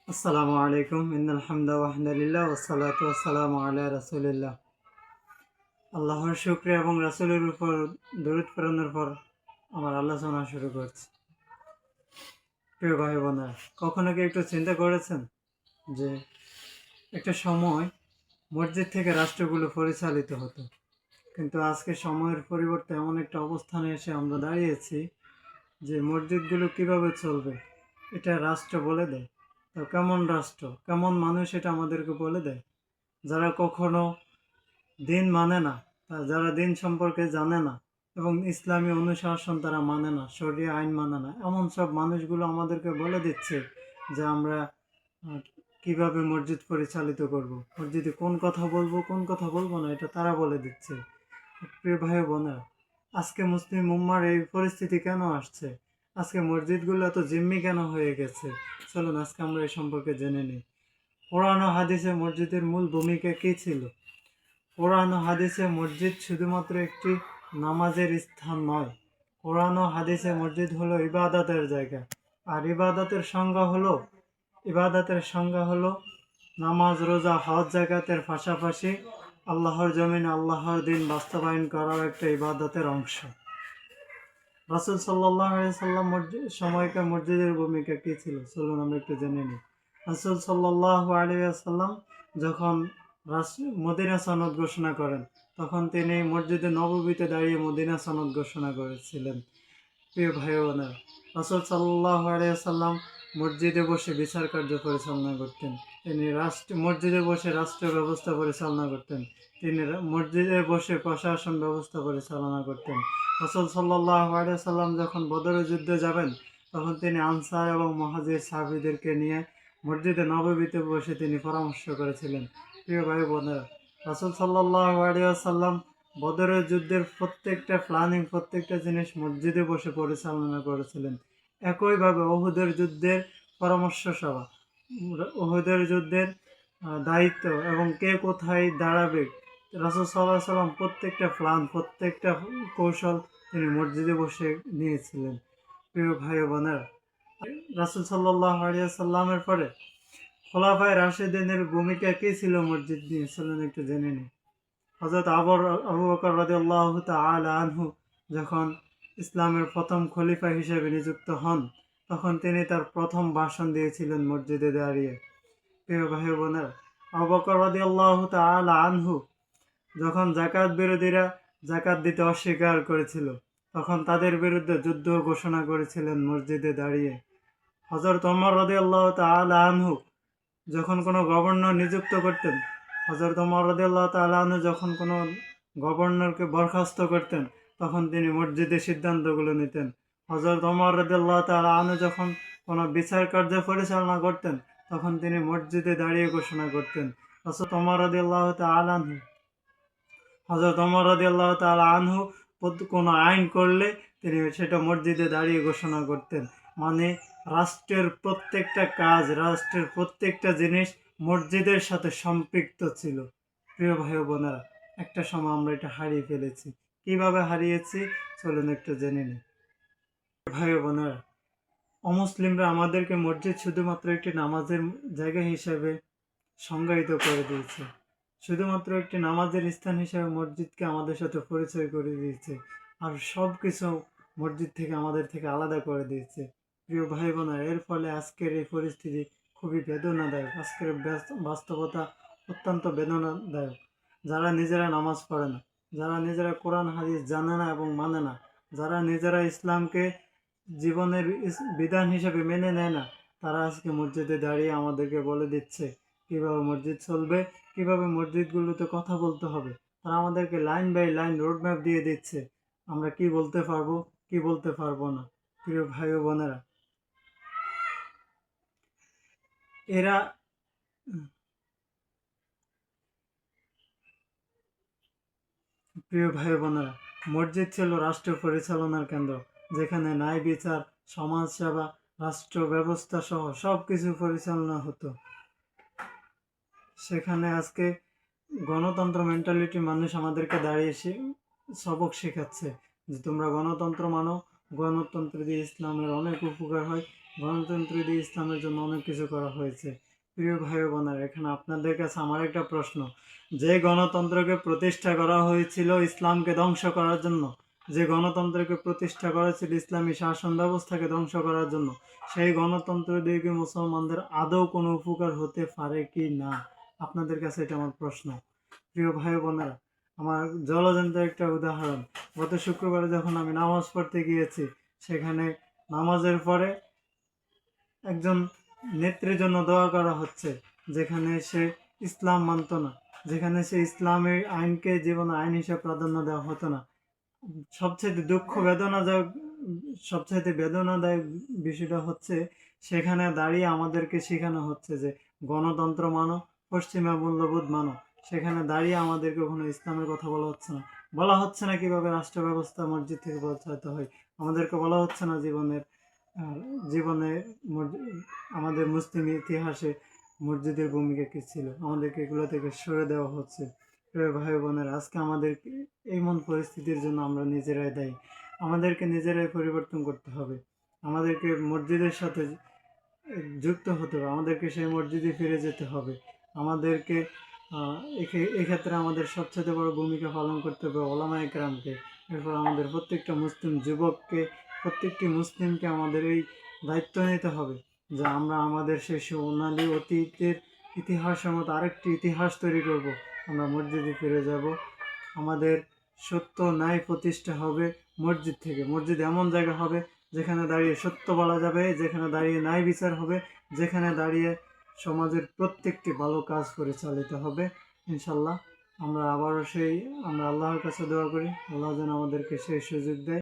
আসসালামু আলাইকুম ইন্নাল হামদা ওয়াহদালিল্লাহ ওয়াসসালাতু ওয়াসসালামু আলা রাসূলিল্লাহ। আল্লাহর শুকরিয়া এবং রাসূলের উপর দরুদ প্রেরণের পর আমার আলোচনা শুরু করছি। প্রিয় ভাই বোনেরা, কখনো কি একটু চিন্তা করেছেন যে একটা সময় মসজিদ থেকে রাষ্ট্রগুলো পরিচালিত হতো, কিন্তু আজকে সময়ের পরিবর্তে এমন একটা অবস্থানে এসে আমরা দাঁড়িয়েছি যে মসজিদগুলো কিভাবে চলবে এটা রাষ্ট্র বলে দেয়। তো কেমন রাষ্ট্র, কেমন মানুষ এটা আমাদেরকে বলে দেয়। যারা কখনো দিন মানে না, যারা দিন সম্পর্কে জানে না এবং ইসলামী অনুশাসন তারা মানে না, শরিয়া আইন মানে না, এমন সব মানুষগুলো আমাদেরকে বলে দিচ্ছে যে আমরা কিভাবে মসজিদ পরিচালিত করব, মসজিদে কোন কথা বলবো কোন কথা বলবো না, এটা তারা বলে দিচ্ছে। প্রিয় ভাই বোনেরা, আজকে মুসলিম উম্মার এই পরিস্থিতি কেন আসছে? আজকে মসজিদগুলো এত জিম্মি কেন হয়ে গেছে? চলুন আজকে আমরা এই সম্পর্কে জেনে নিই। কোরআন ও হাদিসে মসজিদের মূল ভূমিকা কী ছিল? কোরআন ও হাদিসে মসজিদ শুধুমাত্র একটি নামাজের স্থান নয়। কোরআন ও হাদিসে মসজিদ হলো ইবাদতের জায়গা। আর ইবাদতের সংজ্ঞা হলো নামাজ, রোজা, হজ, যাকাতের পাশাপাশি আল্লাহর জমিনে আল্লাহর দিন বাস্তবায়ন করাও একটা ইবাদতের অংশ। রাসূল সাল্লাল্লাহু আলাইহি সাল্লাম সময়কার মসজিদের ভূমিকা কী ছিল? চলুন আমরা একটু জেনে নিই। রাসূল সাল্লাল্লাহু আলাইহি সাল্লাম যখন মদিনা সনদ ঘোষণা করেন, তখন তিনি মসজিদে নববীতে দাঁড়িয়ে মদিনা সনদ ঘোষণা করেছিলেন। প্রিয় ভাই বোনেরা, রাসূল সাল্লাল্লাহু আলাইহি সাল্লাম মসজিদে বসে বিচার কার্য পরিচালনা করতেন। তিনি মসজিদে বসে রাষ্ট্র ব্যবস্থা পরিচালনা করতেন। তিনি মসজিদে বসে প্রশাসন ব্যবস্থা পরিচালনা করতেন। রাসূল সাল্লাল্লাহু আলাইহি সাল্লাম যখন বদরের যুদ্ধে যাবেন, তখন তিনি আনসার এবং মুহাজির সাহাবীদেরকে নিয়ে মসজিদে নববীতে বসে তিনি পরামর্শ করেছিলেন। প্রিয় ভাই বোনেরা, রাসূল সাল্লাল্লাহু আলাইহি সাল্লাম বদরের যুদ্ধের প্রত্যেকটা প্ল্যানিং, প্রত্যেকটা জিনিস মসজিদে বসে পরিচালনা করেছিলেন। একইভাবে উহুদের যুদ্ধের পরামর্শ সভা, উহুদের যুদ্ধের দায়িত্ব এবং কে কোথায় দাঁড়াবে, রাসূল সাল্লাল্লাহু আলাইহি সাল্লাম প্রত্যেকটা প্ল্যান, প্রত্যেকটা কৌশল তিনি মসজিদে বসে নিয়েছিলেন। প্রিয় ভাই বোনেরা, রাসূল সাল্লাল্লাহু আলাইহি সাল্লামের পরে খোলাফায়ে রাশিদিনের ভূমিকা কী ছিল মসজিদ নিয়ে? চলুন একটু জেনে নিই। হযরত আবু বকর রাদিয়াল্লাহু তাআলা আনহু যখন ইসলামের প্রথম খলিফা হিসেবে নিযুক্ত হন, তখন তিনি তার প্রথম ভাষণ দিয়েছিলেন মসজিদে দাঁড়িয়ে। প্রিয় ভাই বোনেরা, আবু বকর রাদিয়াল্লাহু তাআলা আনহু যখন জাকাত বিরোধীরা জাকাত দিতে অস্বীকার করেছিল, তখন তাদের বিরুদ্ধে যুদ্ধ ঘোষণা করেছিলেন মসজিদে দাঁড়িয়ে। হযরত ওমর রাদিয়াল্লাহু তাআলা আনহু যখন কোনো গভর্নর নিযুক্ত করতেন, হযরত ওমর রাদিয়াল্লাহু তাআলা আনহু যখন কোনো গভর্নরকে বরখাস্ত করতেন, তখন তিনি মসজিদে সিদ্ধান্তগুলো নিতেন। হযরত ওমর রাদিয়াল্লাহু তাআলা আনহু যখন কোনো বিচার কার্য পরিচালনা করতেন, তখন তিনি মসজিদে দাঁড়িয়ে ঘোষণা করতেন। হযরত ওমর রাদিয়াল্লাহু তাআলা আনহু হযরত ওমর রাদিয়াল্লাহু তাআলা আনহু কোনো আইন করলে তিনি সেটা মসজিদে দাঁড়িয়ে ঘোষণা করতেন। মানে রাষ্ট্রের প্রত্যেকটা কাজ, রাষ্ট্রের প্রত্যেকটা জিনিস মসজিদের সাথে সম্পৃক্ত ছিল। প্রিয় ভাই ও বোনেরা, একটা সময় আমরা এটা হারিয়ে ফেলেছি। কিভাবে হারিয়েছি চলুন একটু জেনে নিই। ভাই ও বোনেরা, অমুসলিমরা আমাদেরকে মসজিদ শুধুমাত্র একটি নামাজের জায়গা হিসেবে সংজ্ঞায়িত করে দিয়েছে। শুধুমাত্র একটি নামাজের স্থান হিসেবে মসজিদকে আমাদের সাথে পরিচয় করে দিয়েছে, আর সব কিছু মসজিদ থেকে আমাদের থেকে আলাদা করে দিয়েছে। প্রিয় ভাই বোনেরা, এর ফলে আজকের এই পরিস্থিতি খুবই বেদনাদায়ক। আজকের বাস্তবতা অত্যন্ত বেদনাদায়ক। যারা নিজেরা নামাজ পড়ে না, যারা নিজেরা কোরআন হাদিস জানে না এবং মানে না, যারা নিজেরা ইসলামকে জীবনের বিধান হিসেবে মেনে নেয় না, তারা আজকে মসজিদে দাঁড়িয়ে আমাদেরকে বলে দিচ্ছে কিভাবে মসজিদ চলবে, কিভাবে মসজিদগুলোতে কথা বলতে হবে। তারা আমাদেরকে line by line road map দিয়ে দিচ্ছে, আমরা কি বলতে পারবো কি বলতে পারবো না। প্রিয় ভাই ও বোনেরা, এরা প্রিয় ভাই বোনেরা, মসজিদ ছিল রাষ্ট্র পরিচালনার কেন্দ্র, যেখানে ন্যায় বিচার, সমাজ সেবা, রাষ্ট্র ব্যবস্থা সহ সব কিছু পরিচালনা হতো। সেখানে আজকে গণতন্ত্র মেন্টালিটি মানুষ আমাদেরকে দাঁড়িয়ে সবক শেখাচ্ছে যে তোমরা গণতন্ত্র মানো, গণতন্ত্র দিয়ে ইসলামের অনেক উপকার হয়, গণতন্ত্র দিয়ে ইসলামের জন্য অনেক কিছু করা হয়েছে। প্রিয় ভাই ও বোনেরা, এখানে আপনাদের কাছে আমার একটা প্রশ্ন, যে গণতন্ত্রকে প্রতিষ্ঠা করা হয়েছিল ইসলামকে ধ্বংস করার জন্য, যে গণতন্ত্রকে প্রতিষ্ঠা করা ছিল ইসলামী শাসন ব্যবস্থাকে ধ্বংস করার জন্য, সেই গণতন্ত্র দিয়ে কি মুসলমানদের আদৌ কোনো উপকার হতে পারে কি না? আপনাদের কাছে এটা আমার প্রশ্ন। প্রিয় ভাই ও বোনেরা, আমার জলজন্ত একটা উদাহরণ, গত শুক্রবারে যখন আমি নামাজ পড়তে গিয়েছি, সেখানে নামাজের পরে একজন নেত্রীর জন্য দোয়া করা হচ্ছে, যেখানে সে ইসলাম মানত না, যেখানে সে ইসলামের আইনকে জীবনে আইন হিসেবে প্রাধান্য দেওয়া হতো না। সবচেয়ে দুঃখ বেদনাদায়ক, সবচাইতে বেদনাদায়ক বিষয়টা হচ্ছে, সেখানে দাঁড়িয়ে আমাদেরকে শেখানো হচ্ছে যে গণতন্ত্র মানো, পশ্চিমা মূল্যবোধ মানো। সেখানে দাঁড়িয়ে আমাদেরকে কোনো ইসলামের কথা বলা হচ্ছে না, বলা হচ্ছে না কিভাবে রাষ্ট্র ব্যবস্থা মসজিদ থেকে পৌঁছাতে হয়, আমাদেরকে বলা হচ্ছে না আহ, জীবনে আমাদের মুসলিম ইতিহাসে মসজিদের ভূমিকা কী ছিল, আমাদেরকে এগুলো থেকে সরে দেওয়া হচ্ছে। প্রিয় ভাই বোনেরা, আজকে আমাদের এমন পরিস্থিতির জন্য আমরা নিজেরাই দায়ী। আমাদেরকে নিজেরাই পরিবর্তন করতে হবে, আমাদেরকে মসজিদের সাথে যুক্ত হতে হবে, আমাদেরকে সেই মসজিদে ফিরে যেতে হবে, আমাদেরকে এক্ষেত্রে আমাদের সবচেয়ে বড় ভূমিকা পালন করতে হবে ওলামায়ে কেরামকে। এরপর আমাদের প্রত্যেকটা মুসলিম যুবককে, প্রত্যেকটি মুসলিমকে আমাদের এই দায়িত্ব নিতে হবে যে আমরা আমাদের সেই সোনালী অতীতের ইতিহাসের মতো আরেকটি ইতিহাস তৈরি করব। আমরা মসজিদে ফিরে যাব, আমাদের সত্য ন্যায় প্রতিষ্ঠা হবে মসজিদ থেকে। মসজিদ এমন জায়গা হবে যেখানে দাঁড়িয়ে সত্য বলা যাবে, যেখানে দাঁড়িয়ে ন্যায় বিচার হবে, যেখানে দাঁড়িয়ে সমাজের প্রত্যেকটি ভালো কাজ পরিচালিত হবে ইনশাল্লাহ। আমরা আবারও আমরা আল্লাহর কাছে দোয়া করি, আল্লাহ যেন আমাদেরকে সেই সুযোগ দেয়।